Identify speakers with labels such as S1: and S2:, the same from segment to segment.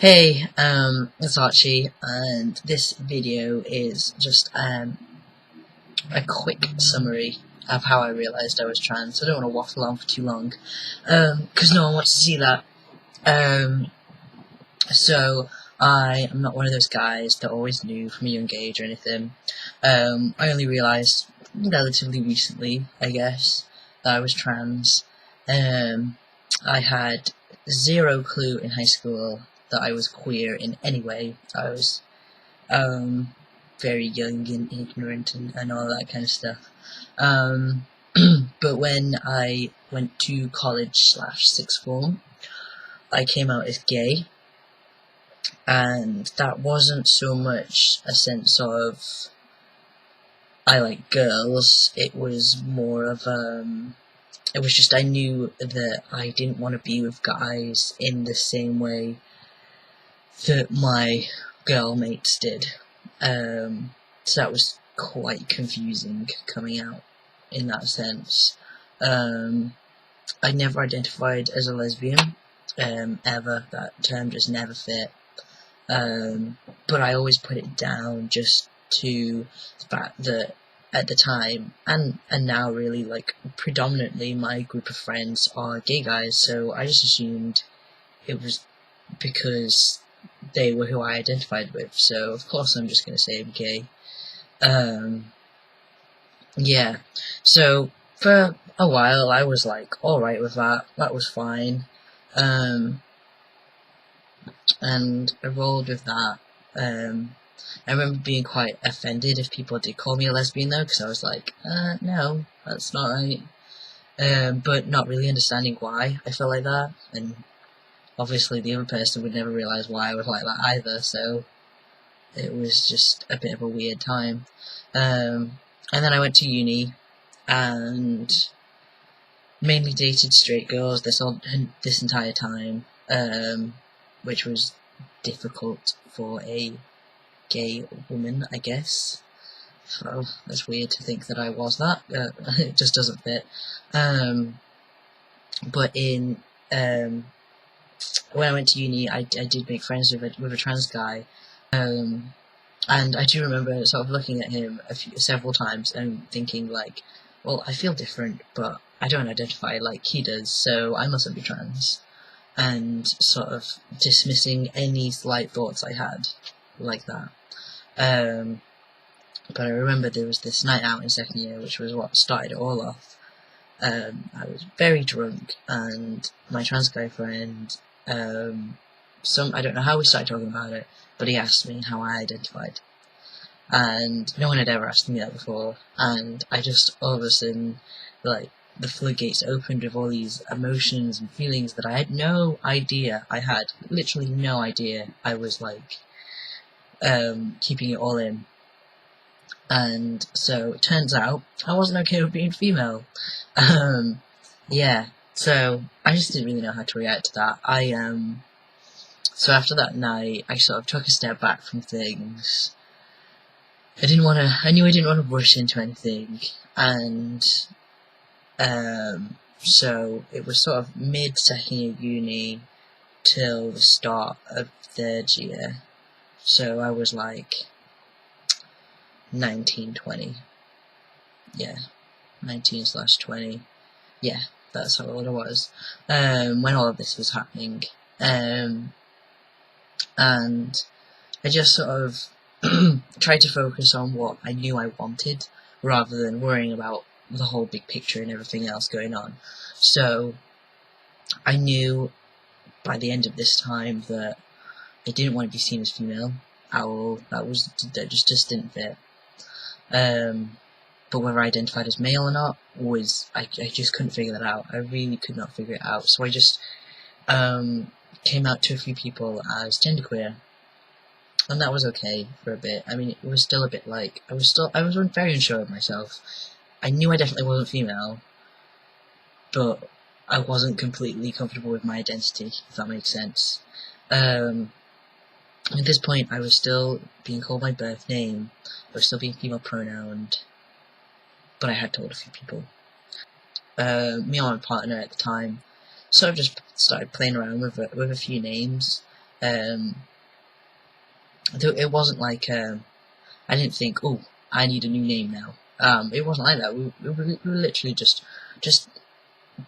S1: Hey, it's Archie, and this video is just a quick summary of how I realised I was trans. I don't want to waffle on for too long, because no one wants to see that. Um, so I am not one of those guys that always knew from a young age or anything. I only realised relatively recently, I guess, that I was trans. Um, I had zero clue in high school that I was queer in any way. I was very young and ignorant and all that kind of stuff. Um, but when I went to college/sixth form, I came out as gay, and that wasn't so much a sense of I like girls. It was more of it was just I knew that I didn't want to be with guys in the same way that my girl mates did. So that was quite confusing coming out in that sense. I never identified as a lesbian, ever. That term just never fit. But I always put it down just to the fact that at the time, and now really, like, predominantly my group of friends are gay guys, so I just assumed it was because they were who I identified with, so of course I'm just gonna say I'm gay. Yeah, so for a while I was like alright with that was fine, and I rolled with that. I remember being quite offended if people did call me a lesbian though, because I was like, no, that's not right, but not really understanding why I felt like that, and obviously the other person would never realise why I was like that either, so it was just a bit of a weird time. And then I went to uni, and mainly dated straight girls this entire time, which was difficult for a gay woman, I guess. So that's weird to think that I was that. It just doesn't fit. But when I went to uni, I did make friends with a trans guy, and I do remember sort of looking at him several times and thinking like, well, I feel different, but I don't identify like he does, so I mustn't be trans, and sort of dismissing any slight thoughts I had like that. But I remember there was this night out in second year, which was what started it all off. I was very drunk, and my trans guy friend, I don't know how we started talking about it, but he asked me how I identified. And no one had ever asked me that before, and I just all of a sudden, like, the floodgates opened with all these emotions and feelings that I had no idea I had. Literally no idea. I was like, keeping it all in. And so it turns out I wasn't okay with being female. Yeah, so I just didn't really know how to react to that. So after that night, I sort of took a step back from things. I knew I didn't want to rush into anything, and so it was sort of mid-second year uni till the start of third year, so I was like 19, 20, yeah, 19/20, yeah, that's how old I was, when all of this was happening, and I just sort of tried to focus on what I knew I wanted, rather than worrying about the whole big picture and everything else going on. So I knew by the end of this time that I didn't want to be seen as female at all. That just didn't fit. But whether I identified as male or not I just couldn't figure that out. I really could not figure it out. So I just came out to a few people as genderqueer, and that was okay for a bit. I mean, it was still a bit like I was very unsure of myself. I knew I definitely wasn't female, but I wasn't completely comfortable with my identity, if that makes sense. At this point, I was still being called my birth name, I was still being female pronounced, but I had told a few people. Me and my partner at the time sort of just started playing around with a few names. It wasn't like I didn't think, oh, I need a new name now. It wasn't like that. We were literally just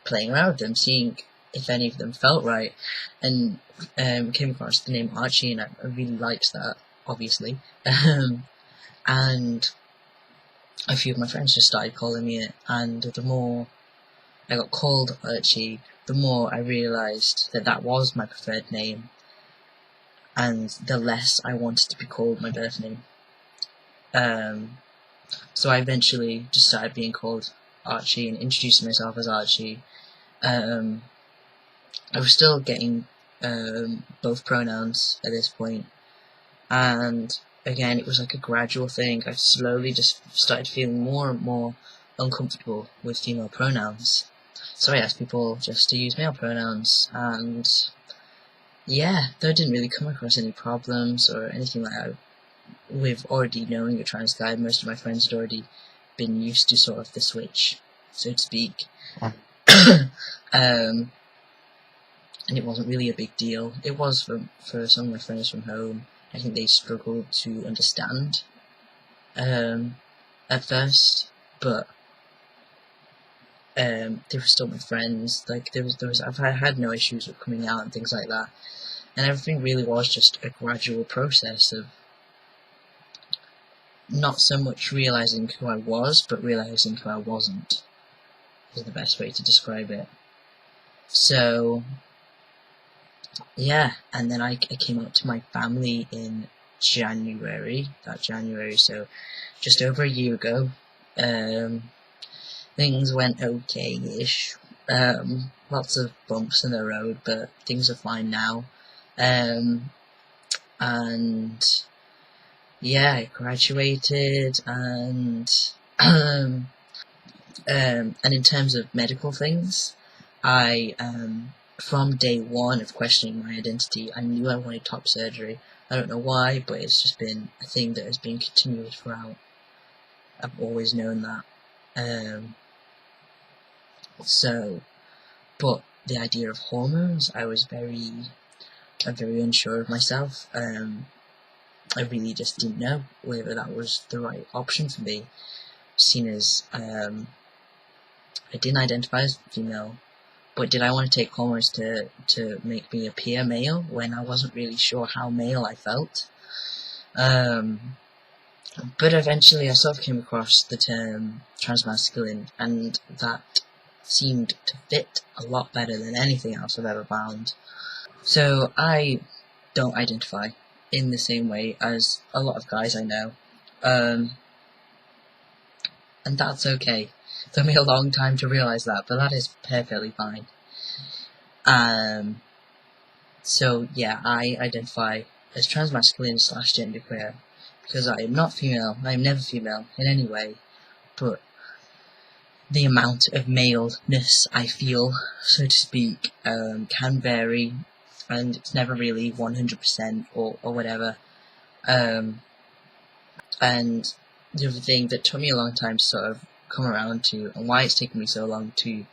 S1: playing around with them, seeing if any of them felt right, and came across the name Archie, and I really liked that, obviously. And a few of my friends just started calling me it, and the more I got called Archie, the more I realised that that was my preferred name, and the less I wanted to be called my birth name. So I eventually just started being called Archie and introducing myself as Archie. I was still getting both pronouns at this point, and again, it was like a gradual thing. I slowly just started feeling more and more uncomfortable with female pronouns, so I asked people just to use male pronouns, and yeah, there didn't really come across any problems or anything like that. With already knowing a trans guy, most of my friends had already been used to sort of the switch, so to speak. And it wasn't really a big deal. It was for some of my friends from home. I think they struggled to understand at first, but they were still my friends. Like there was I had no issues with coming out and things like that, and everything really was just a gradual process of not so much realizing who I was, but realizing who I wasn't, is the best way to describe it. So yeah, and then I came out to my family in January, so just over a year ago. Things went okay-ish. Lots of bumps in the road, but things are fine now. And yeah, I graduated, and in terms of medical things, I from day one of questioning my identity, I knew I wanted top surgery. I don't know why, but it's just been a thing that has been continued throughout. I've always known that. But the idea of hormones, I was very unsure of myself. I really just didn't know whether that was the right option for me, seeing as I didn't identify as female. But did I want to take hormones to make me appear male when I wasn't really sure how male I felt? But eventually I sort of came across the term transmasculine, and that seemed to fit a lot better than anything else I've ever found. So I don't identify in the same way as a lot of guys I know. And that's okay. It took me a long time to realise that, but that is perfectly fine. So yeah, I identify as transmasculine / genderqueer, because I am not female, I am never female in any way, but the amount of maleness I feel, so to speak, can vary, and it's never really 100% or whatever. And the other thing that took me a long time to sort of come around to, and why it took me so long to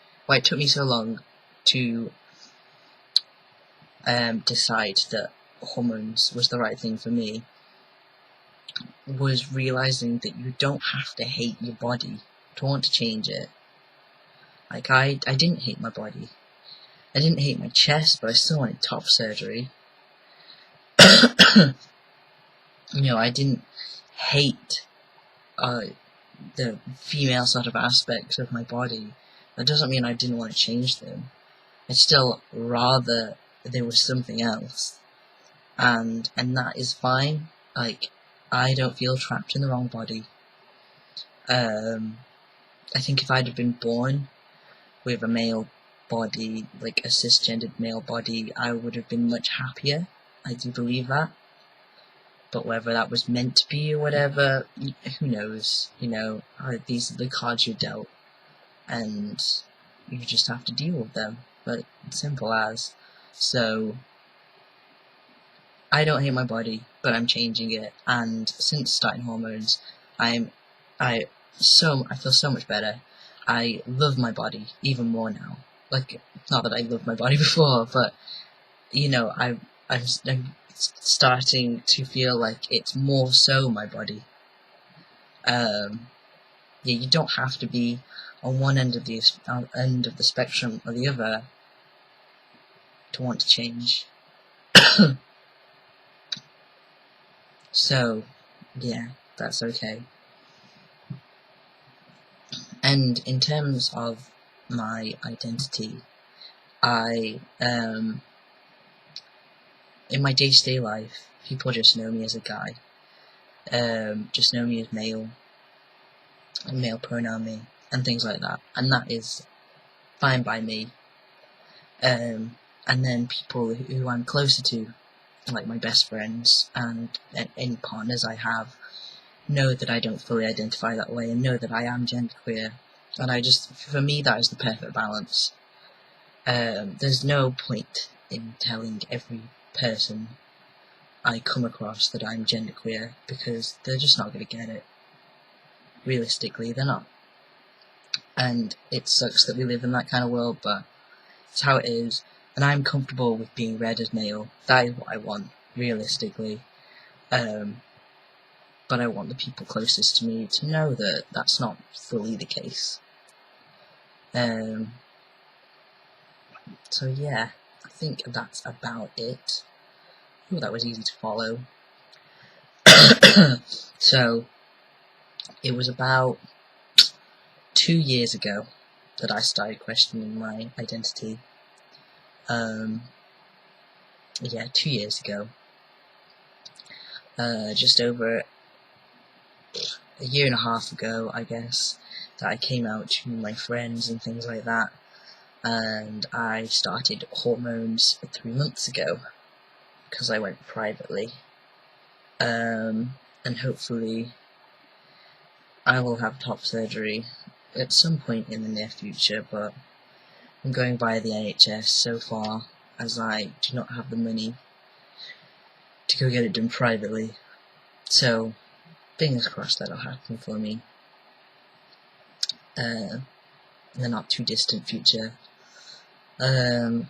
S1: decide that hormones was the right thing for me, was realizing that you don't have to hate your body to want to change it. Like, I didn't hate my body. I didn't hate my chest, but I still wanted top surgery. You know, I didn't hate the female sort of aspects of my body. That doesn't mean I didn't want to change them. I'd still rather there was something else. And that is fine. Like, I don't feel trapped in the wrong body. I think if I'd have been born with a male body, like a cisgendered male body, I would have been much happier. I do believe that. But whether that was meant to be or whatever, who knows? You know, these are the cards you're dealt, and you just have to deal with them. But simple as. So I don't hate my body, but I'm changing it. And since starting hormones, I feel so much better. I love my body even more now. Like, not that I loved my body before, but you know, I'm starting to feel like it's more so my body. Yeah, you don't have to be on one end of the spectrum or the other to want to change. So, yeah, that's okay. And in terms of my identity, I, in my day-to-day life, people just know me as a guy. Just know me as male, and male pronoun me, and things like that. And that is fine by me. And then people who I'm closer to, like my best friends and any partners I have, know that I don't fully identify that way and know that I am genderqueer. And for me, that is the perfect balance. There's no point in telling every person I come across that I'm genderqueer, because they're just not going to get it. Realistically, they're not. And it sucks that we live in that kind of world, but it's how it is. And I'm comfortable with being read as male. That is what I want, realistically. But I want the people closest to me to know that that's not fully the case. So yeah, I think that's about it. Ooh, that was easy to follow. So, it was about 2 years ago that I started questioning my identity. Yeah, 2 years ago. Just over a year and a half ago, I guess, that I came out to my friends and things like that. And I started hormones 3 months ago, because I went privately. And hopefully I will have top surgery at some point in the near future, but I'm going via the NHS so far, as I do not have the money to go get it done privately. So, fingers crossed that'll happen for me in the not too distant future. And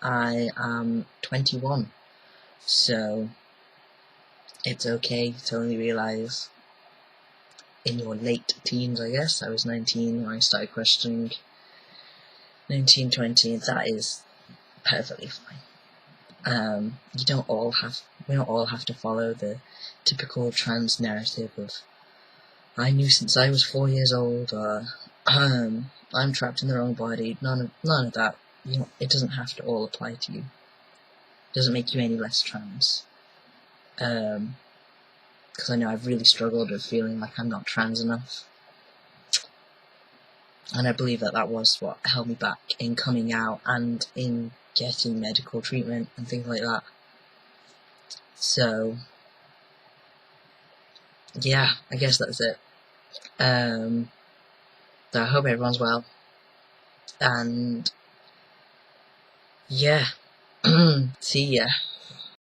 S1: I am 21, so it's okay to only realise in your late teens, I guess. I was 19 when I started questioning. 19, 20, and that is perfectly fine. We don't all have to follow the typical trans narrative of I knew since I was 4 years old, or I'm trapped in the wrong body. None of that. It doesn't have to all apply to you. It doesn't make you any less trans. Because I know I've really struggled with feeling like I'm not trans enough. And I believe that was what held me back in coming out and in getting medical treatment and things like that. So, yeah, I guess that's it. So I hope everyone's well. And, yeah, see ya.